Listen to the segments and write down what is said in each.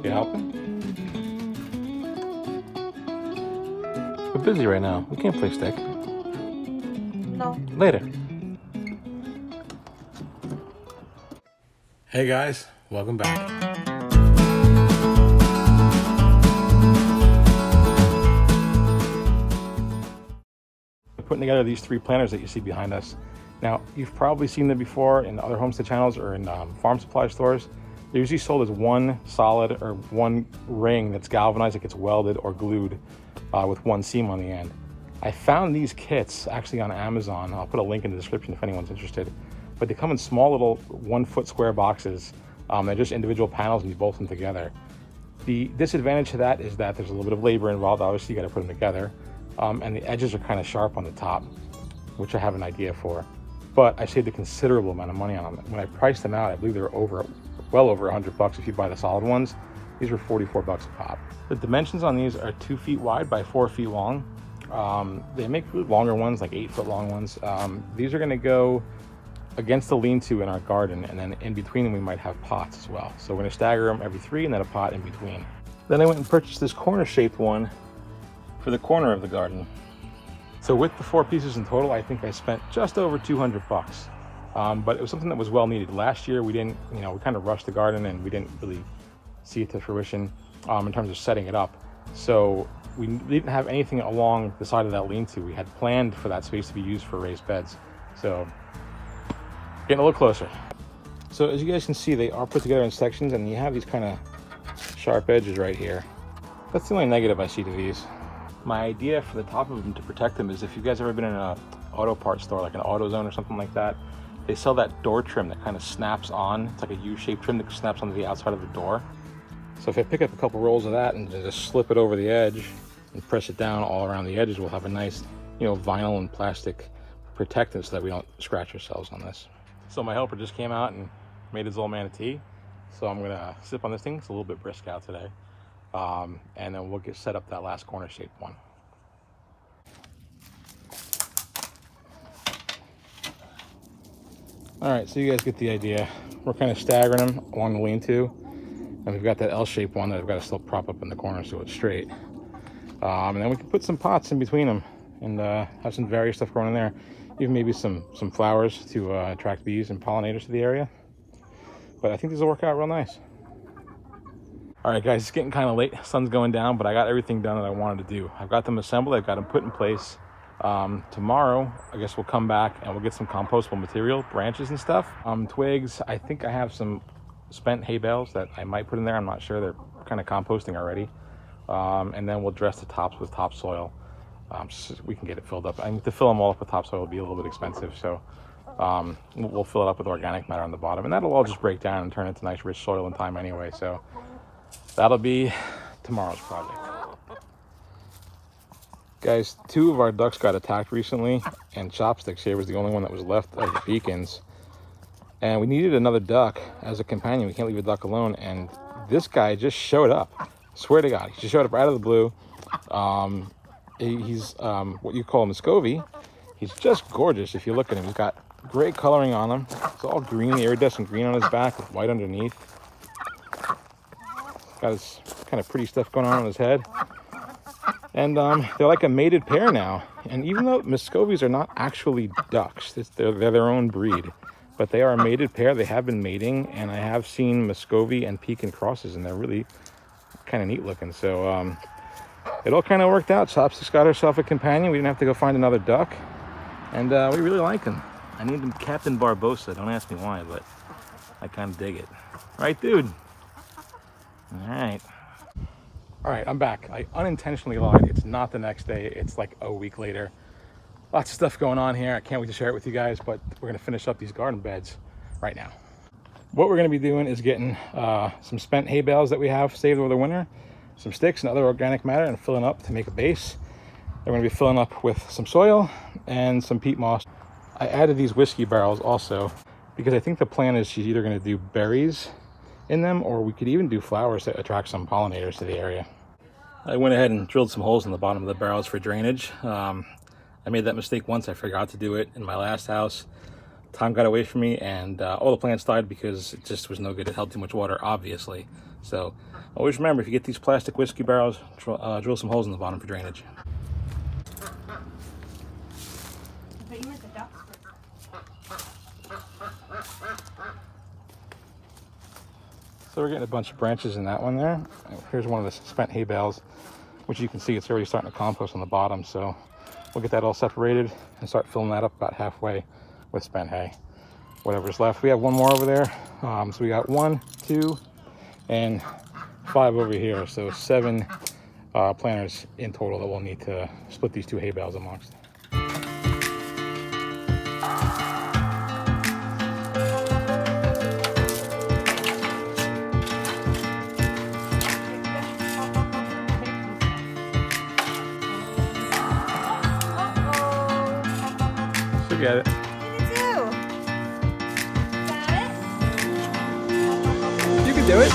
You helping? We're busy right now. We can't play stick. No. Later. Hey guys, welcome back. We're putting together these 3 planters that you see behind us. Now, you've probably seen them before in other homestead channels or in farm supply stores. They're usually sold as one solid or one ring that's galvanized, that gets welded or glued with one seam on the end. I found these kits actually on Amazon. I'll put a link in the description if anyone's interested. But they come in small little 1-foot square boxes. They're just individual panels and you bolt them together. The disadvantage to that is that there's a little bit of labor involved. Obviously, you got to put them together. And the edges are kind of sharp on the top, which I have an idea for. But I saved a considerable amount of money on them. When I priced them out, I believe they were well over $100 if you buy the solid ones. These were $44 a pop. The dimensions on these are 2 feet wide by 4 feet long. They make longer ones, like 8-foot long ones. These are gonna go against the lean-to in our garden, and then in between them we might have pots as well. So we're gonna stagger them every 3 and then a pot in between. Then I went and purchased this corner-shaped one for the corner of the garden. So with the 4 pieces in total, I think I spent just over $200. But it was something that was well needed. Last year we didn't, we kind of rushed the garden and we didn't really see it to fruition in terms of setting it up. So we didn't have anything along the side of that lean-to. We had planned for that space to be used for raised beds. So getting a little closer. So as you guys can see, they are put together in sections and you have these kind of sharp edges right here. That's the only negative I see to these. My idea for the top of them to protect them is if you guys ever been in an auto parts store, like an AutoZone or something like that, they sell that door trim that kind of snaps on. It's like a U-shaped trim that snaps onto the outside of the door. So if I pick up a couple rolls of that and just slip it over the edge and press it down all around the edges, we'll have a nice, vinyl and plastic protectant so that we don't scratch ourselves on this. So my helper just came out and made his old man a tea. So I'm gonna sip on this thing. It's a little bit brisk out today. And then we'll get set up that last corner shaped one. All right, so you guys get the idea. We're kind of staggering them along the lean-to, and we've got that L-shaped one that I've got to still prop up in the corner so it's straight. And then we can put some pots in between them and have some various stuff growing in there. Even maybe some flowers to attract bees and pollinators to the area. But I think this will work out real nice. All right, guys, it's getting kind of late. Sun's going down, but I got everything done that I wanted to do. I've got them assembled. I've got them put in place. Tomorrow, I guess we'll come back and we'll get some compostable material, branches and stuff. Twigs. I think I have some spent hay bales that I might put in there. I'm not sure. They're kind of composting already. And then we'll dress the tops with topsoil. So we can get it filled up. I mean, to fill them all up with topsoil will be a little bit expensive. So we'll fill it up with organic matter on the bottom, and that'll all just break down and turn into nice rich soil in time anyway. So that'll be tomorrow's project. Guys, 2 of our ducks got attacked recently, and Chopsticks here was the only one that was left of the beacons. And we needed another duck as a companion. We can't leave a duck alone, and this guy just showed up. Swear to God, he just showed up out of the blue. He's what you call a Muscovy. He's just gorgeous if you look at him. He's got great coloring on him. It's all green, iridescent green on his back with white underneath. Got his kind of pretty stuff going on his head. And they're like a mated pair now. And even though Muscovies are not actually ducks, they're their own breed, but they are a mated pair. They have been mating, and I have seen Muscovy and Pekin crosses, and they're really kind of neat looking. So it all kind of worked out. Chopsticks got herself a companion. We didn't have to go find another duck, and we really like him. I named him Captain Barbosa. Don't ask me why, but I kind of dig it. Right, dude? All right. All right, I'm back. I unintentionally lied. It's not the next day. It's like a week later. Lots of stuff going on here. I can't wait to share it with you guys, but we're gonna finish up these garden beds right now. What we're gonna be doing is getting some spent hay bales that we have saved over the winter, some sticks and other organic matter, and filling up to make a base. We're gonna be filling up with some soil and some peat moss. I added these whiskey barrels also because I think the plan is she's either gonna do berries in them, or we could even do flowers to attract some pollinators to the area. I went ahead and drilled some holes in the bottom of the barrels for drainage. I made that mistake once. I forgot to do it in my last house. Time got away from me, and all the plants died because it just was no good. It held too much water, obviously. So always remember, if you get these plastic whiskey barrels, drill some holes in the bottom for drainage. So we're getting a bunch of branches in that one there. Here's one of the spent hay bales, which you can see it's already starting to compost on the bottom. So we'll get that all separated and start filling that up about halfway with spent hay. Whatever's left. We have one more over there. So we got 1, 2, and 5 over here. So 7 planters in total that we'll need to split these 2 hay bales amongst. Get it. You can do it.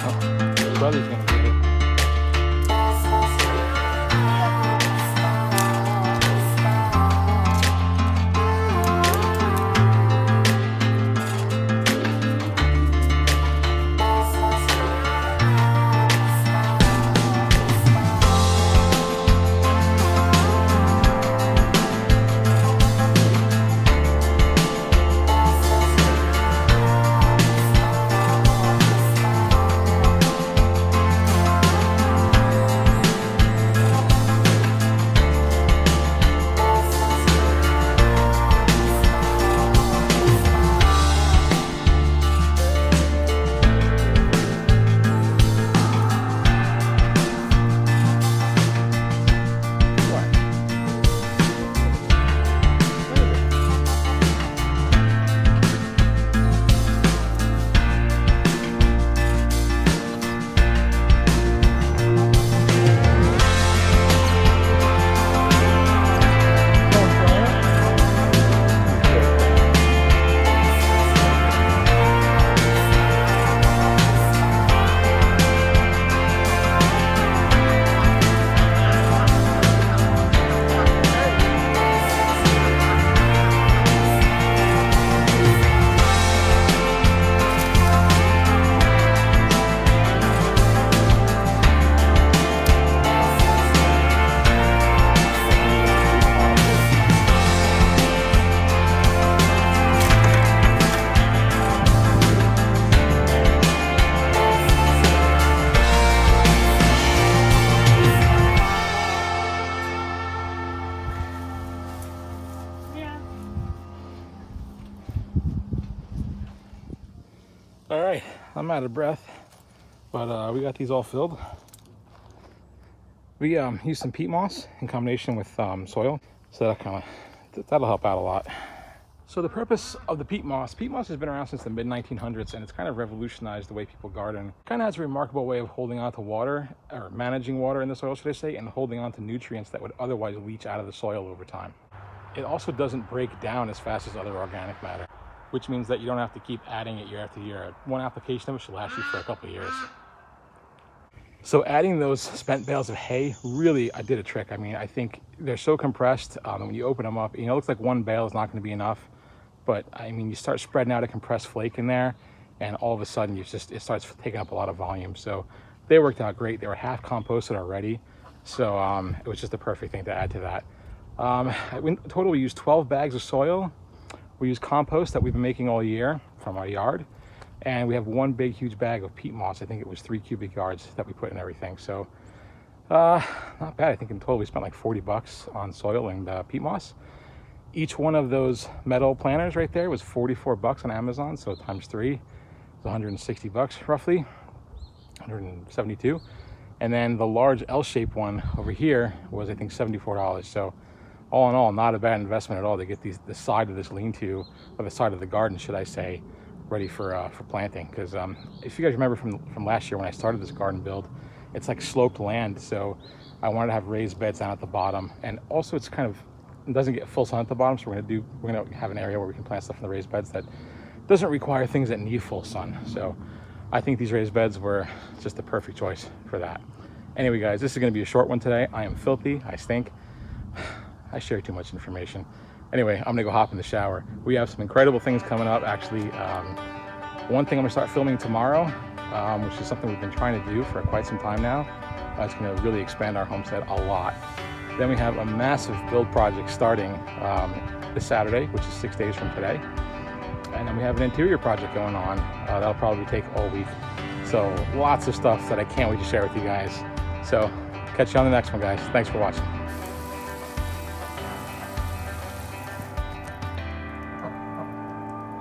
Oh, brother's gonna do it. All right, I'm out of breath, but we got these all filled. We used some peat moss in combination with soil, so that'll help out a lot. So the purpose of the peat moss has been around since the mid-1900s, and it's kind of revolutionized the way people garden. Kind of has a remarkable way of holding on to water, or managing water in the soil, should I say, and holding on to nutrients that would otherwise leach out of the soil over time. It also doesn't break down as fast as other organic matter, which means that you don't have to keep adding it year after year. One application of it should last you for a couple of years. So adding those spent bales of hay really did a trick. I mean, I think they're so compressed, and when you open them up, it looks like one bale is not going to be enough. But I mean, you start spreading out a compressed flake in there, and all of a sudden it starts taking up a lot of volume. So they worked out great. They were half composted already. So it was just the perfect thing to add to that. In total, we used 12 bags of soil. We use compost that we've been making all year from our yard. And we have one big, huge bag of peat moss. I think it was 3 cubic yards that we put in everything. So not bad. I think in total we spent like $40 on soil and peat moss. Each one of those metal planters right there was 44 bucks on Amazon, so times 3 is 160 bucks roughly, 172. And then the large L-shaped one over here was, I think, $74. So all in all, not a bad investment at all to get the side of this lean-to, or the side of the garden, should I say, ready for planting. Because if you guys remember from last year when I started this garden build, it's like sloped land, so I wanted to have raised beds down at the bottom, and also it's kind of, it doesn't get full sun at the bottom, so we're gonna have an area where we can plant stuff in the raised beds that doesn't require things that need full sun. So I think these raised beds were just the perfect choice for that. Anyway, guys, this is gonna be a short one today. I am filthy, I stink, I share too much information. Anyway, I'm gonna go hop in the shower. We have some incredible things coming up. Actually, one thing I'm gonna start filming tomorrow, which is something we've been trying to do for quite some time now. It's gonna really expand our homestead a lot. Then we have a massive build project starting this Saturday, which is 6 days from today. And then we have an interior project going on. That'll probably take all week. So lots of stuff that I can't wait to share with you guys. So catch you on the next one, guys. Thanks for watching.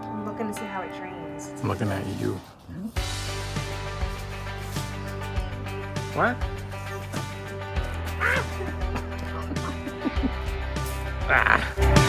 I'm looking to see how it drains. I'm looking at you. What? Ah.